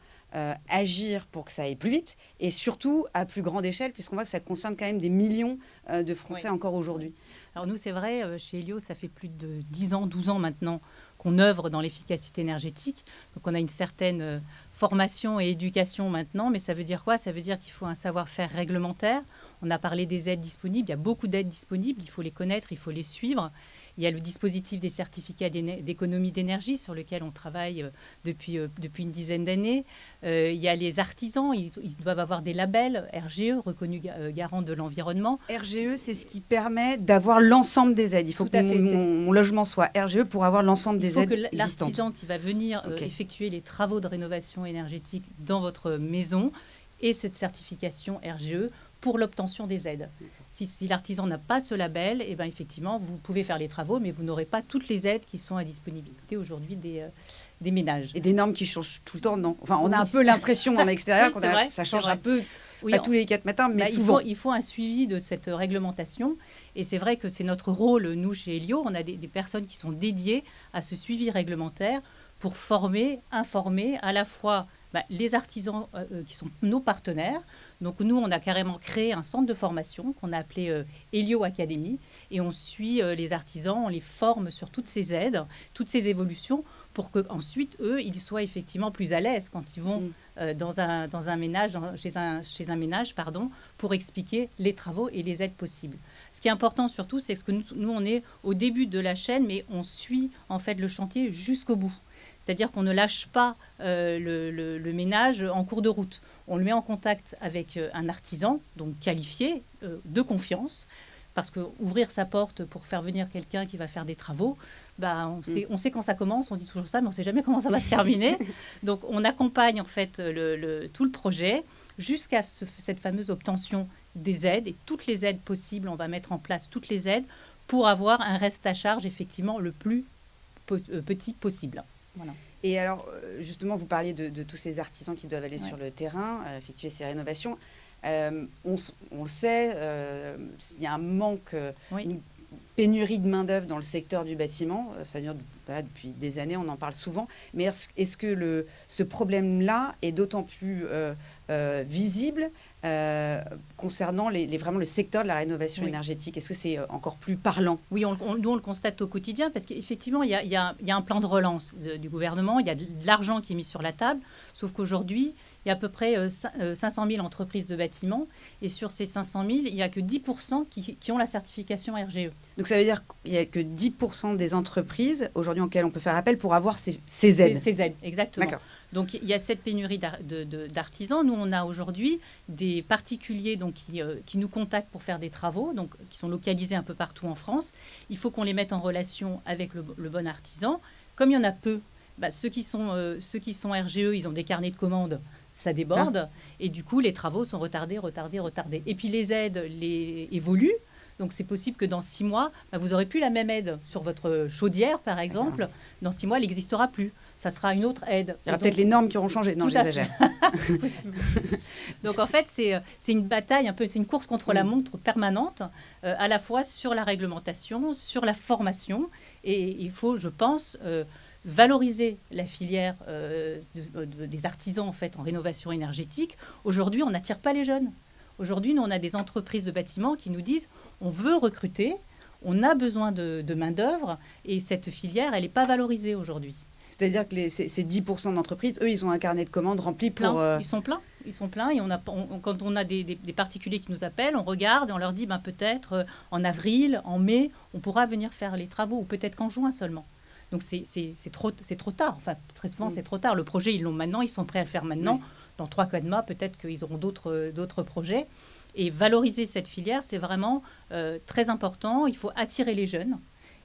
agir pour que ça aille plus vite et surtout à plus grande échelle, puisqu'on voit que ça concerne quand même des millions de Français encore aujourd'hui. Alors nous, c'est vrai, chez Elio, ça fait plus de 10 ans, 12 ans maintenant qu'on œuvre dans l'efficacité énergétique. Donc on a une certaine formation et éducation maintenant, mais ça veut dire quoi? Ça veut dire qu'il faut un savoir-faire réglementaire. On a parlé des aides disponibles, il y a beaucoup d'aides disponibles, il faut les connaître, il faut les suivre. Il y a le dispositif des certificats d'économie d'énergie sur lequel on travaille depuis une dizaine d'années. Il y a les artisans, ils doivent avoir des labels RGE, reconnus garants de l'environnement. RGE, c'est ce qui permet d'avoir l'ensemble des aides. Il faut que mon logement soit RGE pour avoir l'ensemble des aides existantes. Il faut que l'artisan qui va venir effectuer les travaux de rénovation énergétique dans votre maison ait cette certification RGE pour l'obtention des aides. Si l'artisan n'a pas ce label, eh ben effectivement, vous pouvez faire les travaux, mais vous n'aurez pas toutes les aides qui sont à disponibilité aujourd'hui des ménages. Et des normes qui changent tout le temps, non? Enfin, on a un peu l'impression en extérieur que ça change un peu, pas tous les 4 matins, mais souvent. Il faut un suivi de cette réglementation. Et c'est vrai que c'est notre rôle, nous, chez Elio. On a des personnes qui sont dédiées à ce suivi réglementaire pour former, informer à la fois les artisans qui sont nos partenaires. Donc nous, on a carrément créé un centre de formation qu'on a appelé Elio Academy, et on suit les artisans, on les forme sur toutes ces aides, toutes ces évolutions, pour qu'ensuite, eux, ils soient effectivement plus à l'aise quand ils vont dans un ménage, chez un ménage, pour expliquer les travaux et les aides possibles. Ce qui est important surtout, c'est que nous, on est au début de la chaîne, mais on suit en fait le chantier jusqu'au bout. C'est-à-dire qu'on ne lâche pas le ménage en cours de route. On le met en contact avec un artisan, donc qualifié, de confiance, parce qu'ouvrir sa porte pour faire venir quelqu'un qui va faire des travaux, on sait quand ça commence, on dit toujours ça, mais on ne sait jamais comment ça va se terminer. Donc on accompagne en fait tout le projet jusqu'à cette fameuse obtention des aides, et toutes les aides possibles, on va mettre en place toutes les aides pour avoir un reste à charge effectivement le plus petit possible. Voilà. Et alors, justement, vous parliez de tous ces artisans qui doivent aller sur le terrain, effectuer ces rénovations. On le sait, il y a un manque, une pénurie de main-d'œuvre dans le secteur du bâtiment. Ça dure depuis des années, on en parle souvent. Mais est-ce que ce problème-là est d'autant plus visible concernant vraiment le secteur de la rénovation énergétique? Est-ce que c'est encore plus parlant? Oui, nous on le constate au quotidien, parce qu'effectivement, il y a un plan de relance du gouvernement, il y a de l'argent qui est mis sur la table, sauf qu'aujourd'hui, il y a à peu près 500 000 entreprises de bâtiments, et sur ces 500 000, il n'y a que 10% qui ont la certification RGE. Donc ça veut dire qu'il n'y a que 10% des entreprises aujourd'hui auxquelles on peut faire appel pour avoir ces aides. Ces aides, exactement. Donc il y a cette pénurie d'artisans. Nous, on a aujourd'hui des particuliers qui nous contactent pour faire des travaux, donc qui sont localisés un peu partout en France. Il faut qu'on les mette en relation avec le bon artisan. Comme il y en a peu, ceux qui sont RGE, ils ont des carnets de commandes. Ça déborde, et du coup, les travaux sont retardés. Et puis, les aides évoluent. Donc, c'est possible que dans 6 mois, vous n'aurez plus la même aide sur votre chaudière, par exemple. Dans 6 mois, elle n'existera plus. Ça sera une autre aide. Il y aura peut-être les normes qui auront changé. Non, j'exagère. Donc, en fait, c'est une bataille, c'est une course contre la montre permanente, à la fois sur la réglementation, sur la formation. Et il faut, je pense... valoriser la filière des artisans en fait en rénovation énergétique. Aujourd'hui, on n'attire pas les jeunes. Aujourd'hui, nous, on a des entreprises de bâtiments qui nous disent on veut recruter, on a besoin de main-d'œuvre et cette filière, elle n'est pas valorisée aujourd'hui. C'est-à-dire que ces 10% d'entreprises, eux, ils ont un carnet de commandes rempli pour... Ils sont pleins. Et quand on a des particuliers qui nous appellent, on regarde et on leur dit peut-être en avril, en mai, on pourra venir faire les travaux, ou peut-être qu'en juin seulement. Donc c'est trop tard. Enfin, très souvent, c'est trop tard. Le projet, ils l'ont maintenant, ils sont prêts à le faire maintenant. Oui. Dans 3-4 mois, peut-être qu'ils auront d'autres projets. Et valoriser cette filière, c'est vraiment très important. Il faut attirer les jeunes.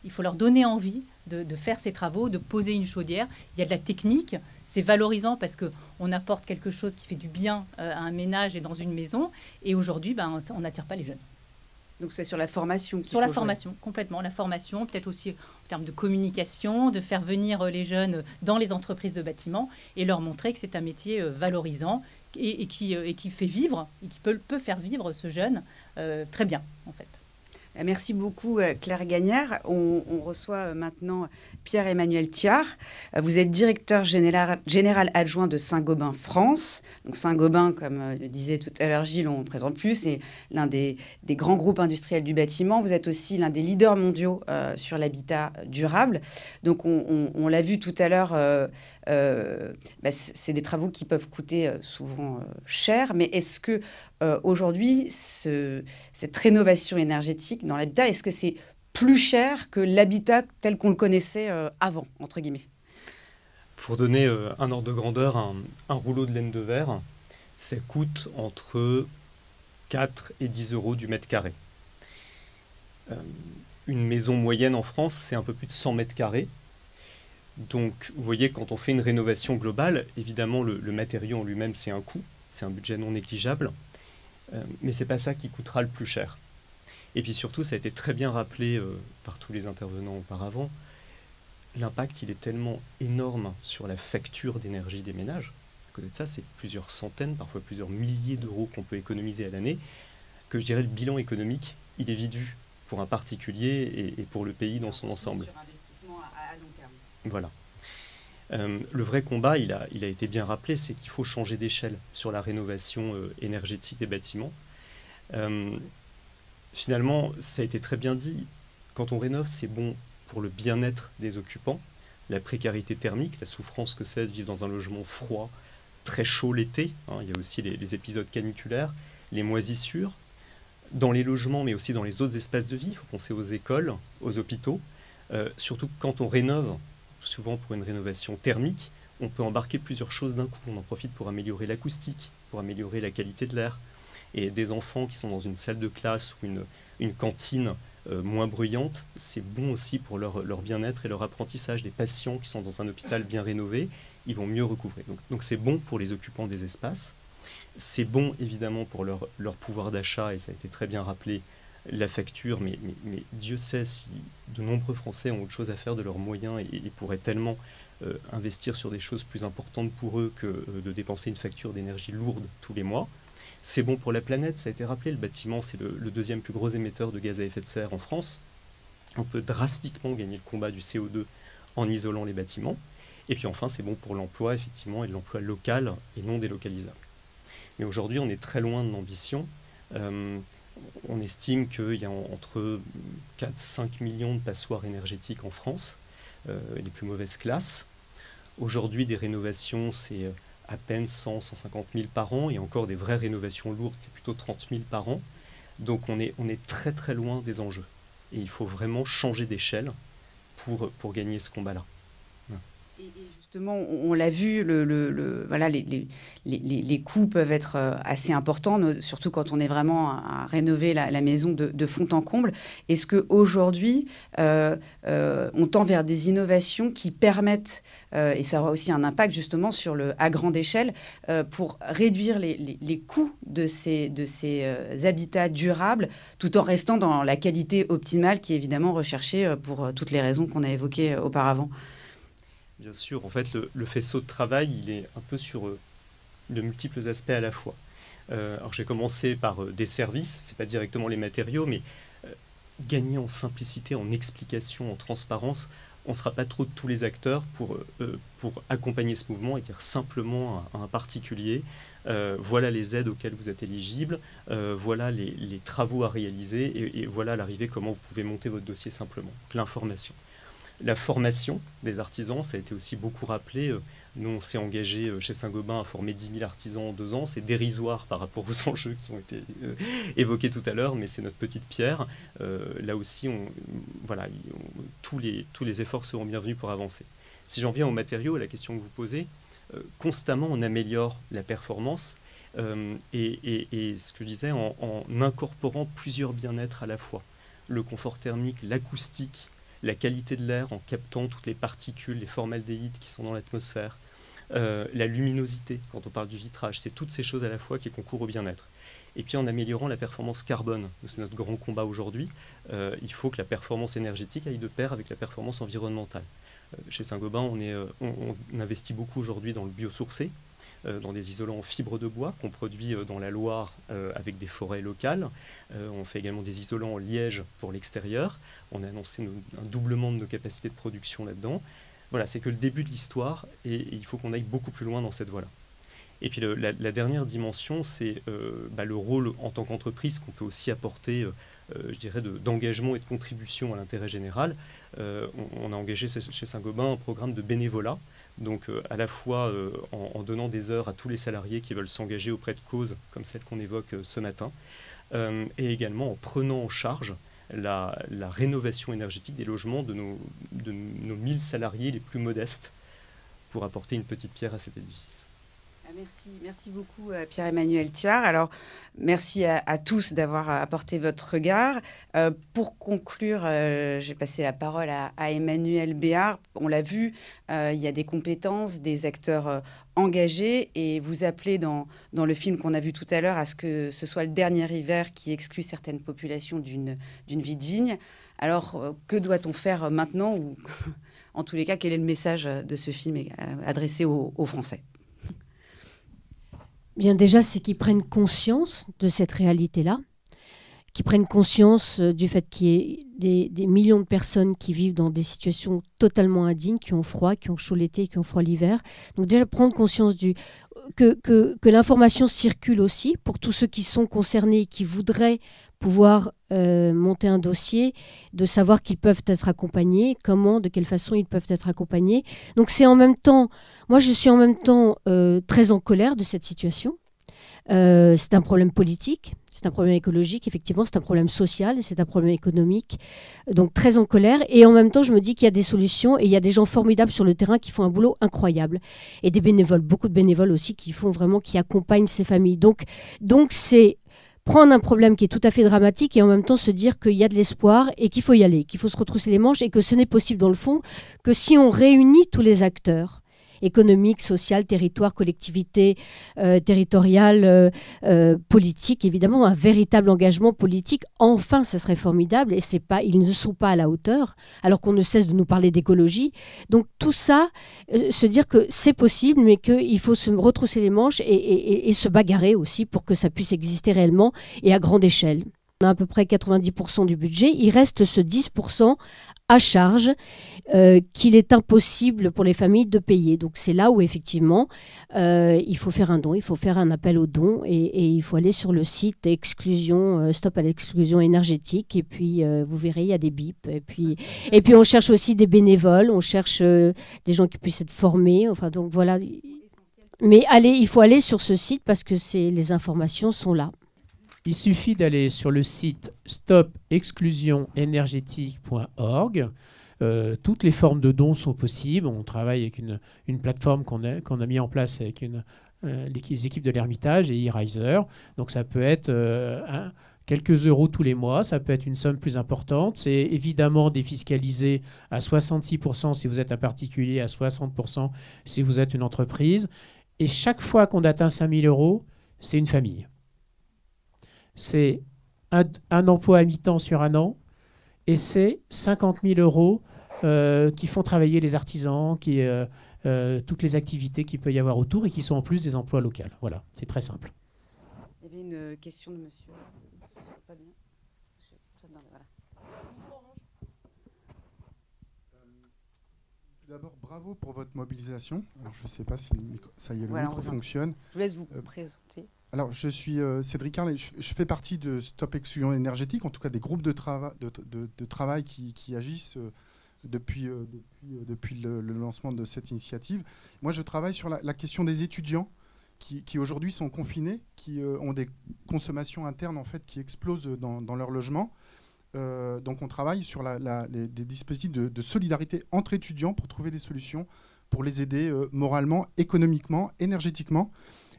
Il faut leur donner envie de faire ces travaux, de poser une chaudière. Il y a de la technique. C'est valorisant parce qu'on apporte quelque chose qui fait du bien à un ménage et dans une maison. Et aujourd'hui, on n'attire pas les jeunes. Donc c'est sur la formation. Sur la formation, complètement. La formation, peut-être aussi en termes de communication, de faire venir les jeunes dans les entreprises de bâtiment et leur montrer que c'est un métier valorisant et qui fait vivre, et qui peut faire vivre ce jeune très bien, en fait. Merci beaucoup Claire Gagnère. On reçoit maintenant Pierre-Emmanuel Thiard. Vous êtes directeur général adjoint de Saint-Gobain France. Donc Saint-Gobain, comme le disait tout à l'heure Gilles, on ne présente plus, c'est l'un des grands groupes industriels du bâtiment. Vous êtes aussi l'un des leaders mondiaux sur l'habitat durable. Donc on l'a vu tout à l'heure, c'est des travaux qui peuvent coûter souvent cher, mais est-ce que aujourd'hui, cette rénovation énergétique dans l'habitat, est-ce que c'est plus cher que l'habitat tel qu'on le connaissait avant, entre guillemets? Pour donner un ordre de grandeur, un rouleau de laine de verre, ça coûte entre 4 et 10 euros du mètre carré. Une maison moyenne en France, c'est un peu plus de 100 mètres carrés. Donc, vous voyez, quand on fait une rénovation globale, évidemment, le matériau en lui-même, c'est un coût, c'est un budget non négligeable. Mais ce n'est pas ça qui coûtera le plus cher. Et puis surtout, ça a été très bien rappelé par tous les intervenants auparavant, l'impact, il est tellement énorme sur la facture d'énergie des ménages. À côté de ça, c'est plusieurs centaines, parfois plusieurs milliers d'euros qu'on peut économiser à l'année, que je dirais le bilan économique, il est vite vu pour un particulier et pour le pays dans son ensemble. Sur investissement à long terme. Voilà. Le vrai combat, il a été bien rappelé, c'est qu'il faut changer d'échelle sur la rénovation énergétique des bâtiments. Finalement, ça a été très bien dit, quand on rénove, c'est bon pour le bien-être des occupants, la précarité thermique, la souffrance que c'est de vivre dans un logement froid, très chaud l'été, il y a aussi les épisodes caniculaires, les moisissures, dans les logements, mais aussi dans les autres espaces de vie, il faut penser aux écoles, aux hôpitaux, surtout quand on rénove, souvent pour une rénovation thermique, on peut embarquer plusieurs choses d'un coup. On en profite pour améliorer l'acoustique, pour améliorer la qualité de l'air. Et des enfants qui sont dans une salle de classe ou une cantine moins bruyante, c'est bon aussi pour leur bien-être et leur apprentissage. Des patients qui sont dans un hôpital bien rénové, ils vont mieux recouvrer. Donc c'est bon pour les occupants des espaces. C'est bon évidemment pour leur pouvoir d'achat, et ça a été très bien rappelé, la facture, mais Dieu sait si de nombreux Français ont autre chose à faire de leurs moyens et pourraient tellement investir sur des choses plus importantes pour eux que de dépenser une facture d'énergie lourde tous les mois. C'est bon pour la planète, ça a été rappelé, le bâtiment c'est le deuxième plus gros émetteur de gaz à effet de serre en France. On peut drastiquement gagner le combat du CO2 en isolant les bâtiments. Et puis enfin c'est bon pour l'emploi effectivement, et de l'emploi local et non délocalisable. Mais aujourd'hui on est très loin de l'ambition. On estime qu'il y a entre 4-5 millions de passoires énergétiques en France, les plus mauvaises classes. Aujourd'hui, des rénovations, c'est à peine 100-150 000 par an, et encore des vraies rénovations lourdes, c'est plutôt 30 000 par an. Donc on est très très loin des enjeux. Et il faut vraiment changer d'échelle pour gagner ce combat-là. Et justement, on l'a vu, voilà, les coûts peuvent être assez importants, surtout quand on est vraiment à rénover la maison de fond en comble. Est-ce qu'aujourd'hui, on tend vers des innovations qui permettent, et ça aura aussi un impact justement à grande échelle, pour réduire les coûts de ces habitats durables, tout en restant dans la qualité optimale qui est évidemment recherchée pour toutes les raisons qu'on a évoquées auparavant? Bien sûr, en fait, le faisceau de travail, il est un peu sur de multiples aspects à la fois. Alors, j'ai commencé par des services, c'est pas directement les matériaux, mais gagner en simplicité, en explication, en transparence. on ne sera pas trop tous les acteurs pour accompagner ce mouvement et dire simplement à un particulier, voilà les aides auxquelles vous êtes éligible, voilà les travaux à réaliser et voilà à l'arrivée comment vous pouvez monter votre dossier simplement. Donc, l'information. La formation des artisans, ça a été aussi beaucoup rappelé. Nous, on s'est engagé chez Saint-Gobain à former 10 000 artisans en 2 ans. C'est dérisoire par rapport aux enjeux qui ont été évoqués tout à l'heure, mais c'est notre petite pierre. Là aussi, tous les efforts seront bienvenus pour avancer. Si j'en viens aux matériaux, à la question que vous posez, constamment, on améliore la performance et ce que je disais, en incorporant plusieurs bien-être à la fois. Le confort thermique, l'acoustique, la qualité de l'air en captant toutes les particules, les formaldéhydes qui sont dans l'atmosphère, la luminosité quand on parle du vitrage, c'est toutes ces choses à la fois qui concourent au bien-être. Et puis en améliorant la performance carbone, c'est notre grand combat aujourd'hui, il faut que la performance énergétique aille de pair avec la performance environnementale. Chez Saint-Gobain, on investit beaucoup aujourd'hui dans le biosourcé, dans des isolants en fibre de bois qu'on produit dans la Loire avec des forêts locales. On fait également des isolants en liège pour l'extérieur. On a annoncé un doublement de nos capacités de production là-dedans. Voilà, c'est que le début de l'histoire et il faut qu'on aille beaucoup plus loin dans cette voie-là. Et puis la dernière dimension, c'est le rôle en tant qu'entreprise qu'on peut aussi apporter, je dirais, d'engagement et de contribution à l'intérêt général. On a engagé chez Saint-Gobain un programme de bénévolat. Donc à la fois en donnant des heures à tous les salariés qui veulent s'engager auprès de causes comme celle qu'on évoque ce matin, et également en prenant en charge la rénovation énergétique des logements de nos 1000 salariés les plus modestes pour apporter une petite pierre à cet édifice. Merci beaucoup Pierre-Emmanuel Thiard. Alors, merci à tous d'avoir apporté votre regard. Pour conclure, j'ai passé la parole à Emmanuel Béard. On l'a vu, il y a des compétences, des acteurs engagés et vous appelez dans le film qu'on a vu tout à l'heure à ce que ce soit le dernier hiver qui exclut certaines populations d'une vie digne. Alors, que doit-on faire maintenant ou en tous les cas, quel est le message de ce film adressé aux Français ? Bien déjà, c'est qu'ils prennent conscience de cette réalité-là, qu'ils prennent conscience du fait qu'il y ait des millions de personnes qui vivent dans des situations totalement indignes, qui ont froid, qui ont chaud l'été, qui ont froid l'hiver. Donc déjà, prendre conscience que l'information circule aussi pour tous ceux qui sont concernés et qui voudraient pouvoir monter un dossier, de savoir qu'ils peuvent être accompagnés, comment, de quelle façon ils peuvent être accompagnés. Donc c'est en même temps, moi je suis en même temps très en colère de cette situation. C'est un problème politique, c'est un problème écologique, effectivement, c'est un problème social, c'est un problème économique, donc très en colère. Et en même temps, je me dis qu'il y a des solutions et il y a des gens formidables sur le terrain qui font un boulot incroyable. Et des bénévoles, beaucoup de bénévoles aussi qui accompagnent ces familles. Donc c'est prendre un problème qui est tout à fait dramatique et en même temps se dire qu'il y a de l'espoir et qu'il faut y aller, qu'il faut se retrousser les manches et que ce n'est possible dans le fond que si on réunit tous les acteurs économique, social, territoire, collectivité territoriale, politique, évidemment, un véritable engagement politique. Enfin, ça serait formidable et ils ne sont pas à la hauteur, alors qu'on ne cesse de nous parler d'écologie. Donc tout ça, se dire que c'est possible, mais qu'il faut se retrousser les manches et se bagarrer aussi pour que ça puisse exister réellement et à grande échelle. On a à peu près 90% du budget, il reste ce 10% à charge qu'il est impossible pour les familles de payer. Donc c'est là où effectivement il faut faire un don, il faut faire un appel aux dons et il faut aller sur le site exclusion, stop à l'exclusion énergétique et puis vous verrez il y a des bips et puis on cherche aussi des bénévoles, on cherche des gens qui puissent être formés, enfin donc voilà. Mais il faut aller sur ce site parce que les informations sont là. Il suffit d'aller sur le site stopexclusionenergetique.org. Toutes les formes de dons sont possibles. On travaille avec une plateforme qu'on a mis en place avec les équipes de l'Ermitage et eRiser. Donc ça peut être quelques euros tous les mois, ça peut être une somme plus importante. C'est évidemment défiscalisé à 66% si vous êtes un particulier, à 60% si vous êtes une entreprise. Et chaque fois qu'on atteint 5 000 euros, c'est une famille. C'est un emploi à mi-temps sur un an et c'est 50 000 euros qui font travailler les artisans, toutes les activités qu'il peut y avoir autour et qui sont en plus des emplois locaux. Voilà, c'est très simple. Il y avait une question de monsieur. Pas bien. d'abord, bravo pour votre mobilisation. Alors, je ne sais pas si ça y est, le micro fonctionne. Je vous laisse vous présenter. Alors, je suis Cédric Arles et je fais partie de Stop Exclusion Énergétique, en tout cas des groupes de travail qui agissent depuis le lancement de cette initiative. Moi, je travaille sur la question des étudiants qui aujourd'hui sont confinés, qui ont des consommations internes en fait, qui explosent dans leur logement. Donc on travaille sur des dispositifs de solidarité entre étudiants pour trouver des solutions pour les aider moralement, économiquement, énergétiquement.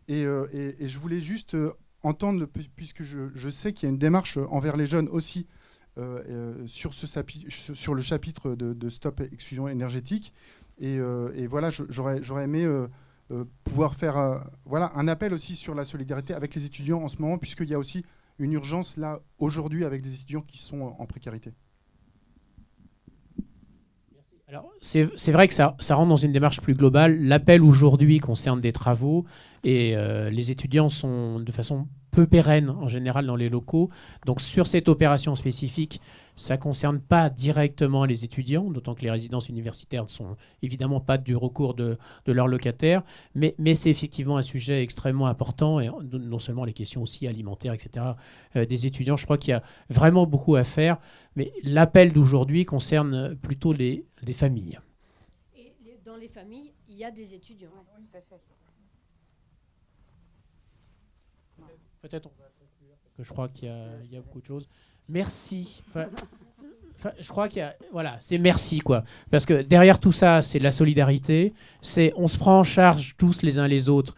Et je voulais juste entendre, puisque je sais qu'il y a une démarche envers les jeunes aussi sur le chapitre de Stop Exclusion Énergétique. Et voilà, j'aurais aimé pouvoir faire un appel aussi sur la solidarité avec les étudiants en ce moment, puisqu'il y a aussi une urgence là aujourd'hui avec des étudiants qui sont en précarité. Alors, c'est vrai que ça rentre dans une démarche plus globale. L'appel aujourd'hui concerne des travaux et les étudiants sont de façon peu pérenne en général dans les locaux. Donc sur cette opération spécifique, ça ne concerne pas directement les étudiants, d'autant que les résidences universitaires ne sont évidemment pas du recours de leurs locataires, mais c'est effectivement un sujet extrêmement important, et non seulement les questions aussi alimentaires, etc., des étudiants. Je crois qu'il y a vraiment beaucoup à faire, mais l'appel d'aujourd'hui concerne plutôt les familles. Et dans les familles, il y a des étudiants. Oui, tout à fait. Peut-être on va conclure, parce que je crois qu'il y a beaucoup de choses. Merci. Je crois qu'il y a... Voilà, c'est merci, quoi. Parce que derrière tout ça, c'est la solidarité. On se prend en charge tous les uns les autres.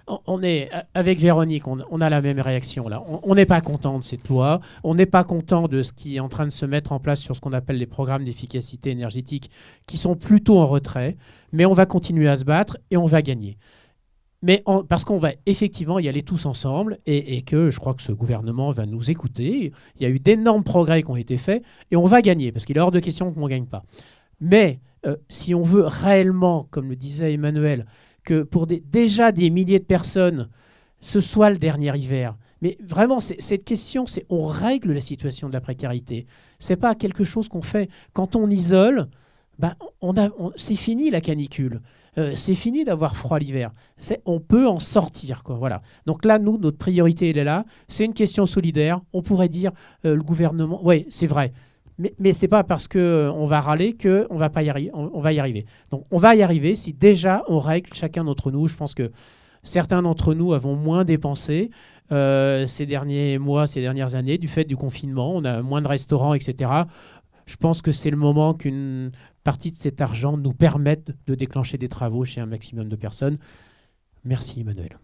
On est, avec Véronique, on a la même réaction, là. On n'est pas content de cette loi. On n'est pas content de ce qui est en train de se mettre en place sur ce qu'on appelle les programmes d'efficacité énergétique, qui sont plutôt en retrait. Mais on va continuer à se battre et on va gagner. Mais parce qu'on va effectivement y aller tous ensemble et que je crois que ce gouvernement va nous écouter. Il y a eu d'énormes progrès qui ont été faits et on va gagner parce qu'il est hors de question qu'on ne gagne pas. Mais si on veut réellement, comme le disait Emmanuel, que pour déjà des milliers de personnes, ce soit le dernier hiver. Mais vraiment, cette question, c'est on règle la situation de la précarité. Ce n'est pas quelque chose qu'on fait. Quand on isole, c'est fini la canicule. C'est fini d'avoir froid l'hiver. On peut en sortir, quoi. Voilà. Donc là, nous, notre priorité, elle est là. C'est une question solidaire. On pourrait dire le gouvernement... Oui, c'est vrai. Mais ce n'est pas parce qu'on va râler qu'on va pas y arriver. On va y arriver. Donc on va y arriver si déjà on règle chacun d'entre nous. Je pense que certains d'entre nous avons moins dépensé ces derniers mois, ces dernières années, du fait du confinement. On a moins de restaurants, etc. Je pense que c'est le moment qu'une partie de cet argent nous permette de déclencher des travaux chez un maximum de personnes. Merci Emmanuel.